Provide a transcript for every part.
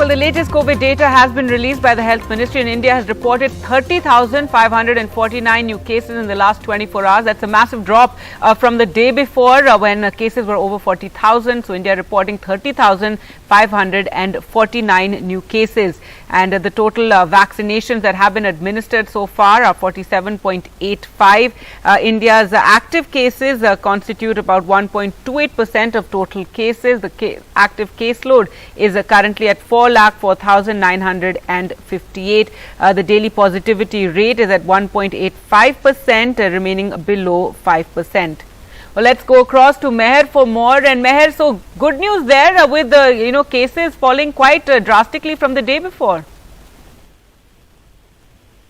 Well, the latest COVID data has been released by the Health Ministry, and India has reported 30,549 new cases in the last 24 hours. That's a massive drop from the day before when cases were over 40,000. So India reporting 30,549 new cases. And the total vaccinations that have been administered so far are 47.85. India's active cases constitute about 1.28% of total cases. The active caseload is currently at 4,04,958. The daily positivity rate is at 1.85%, remaining below 5%. Well, let's go across to Meher for more. And Meher, so good news there with the cases falling quite drastically from the day before.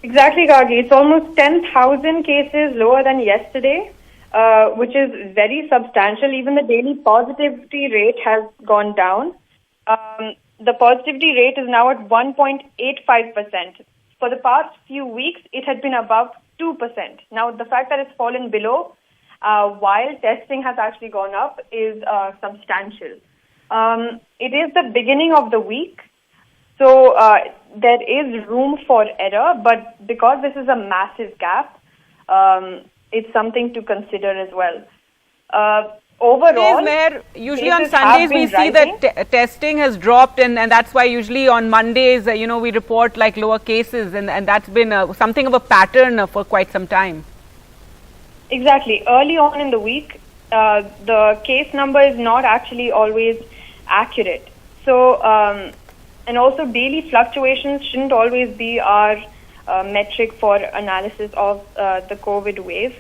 Exactly, Gagi. It's almost 10,000 cases lower than yesterday, which is very substantial. Even the daily positivity rate has gone down. The positivity rate is now at 1.85%. For the past few weeks, it had been above 2%. Now, the fact that it's fallen below while testing has actually gone up is substantial. It is the beginning of the week, so there is room for error, but because this is a massive gap, it's something to consider as well. Overall, Meher, usually on Sundays we see that testing has dropped, and that's why usually on Mondays, we report like lower cases, and that's been something of a pattern for quite some time. Exactly. Early on in the week, the case number is not actually always accurate. So, and also daily fluctuations shouldn't always be our metric for analysis of the COVID wave.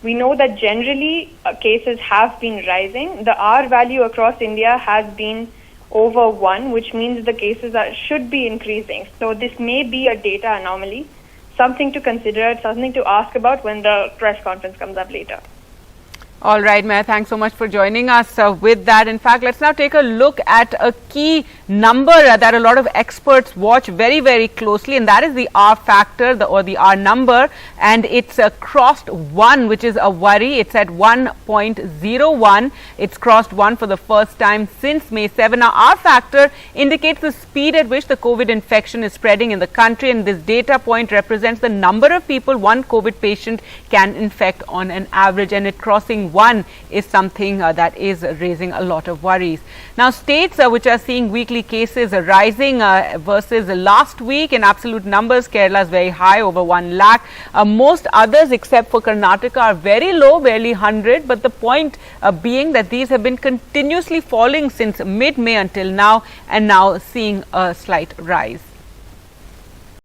We know that generally cases have been rising. The R value across India has been over 1, which means the cases should be increasing. So this may be a data anomaly. Something to consider, something to ask about when the press conference comes up later. All right, Meher, thanks so much for joining us with that. In fact, let's now take a look at a key number that a lot of experts watch very, very closely, and that is the R factor or the R number, and it's crossed 1, which is a worry. It's at 1.01. It's crossed 1 for the first time since May 7. Now, R factor indicates the speed at which the COVID infection is spreading in the country, and this data point represents the number of people one COVID patient can infect on an average, and it crossing 1 is something that is raising a lot of worries. Now, states which are seeing weekly cases rising versus last week in absolute numbers, Kerala is very high, over 1 lakh. Most others except for Karnataka are very low, barely 100. But the point being that these have been continuously falling since mid-May until now, and now seeing a slight rise.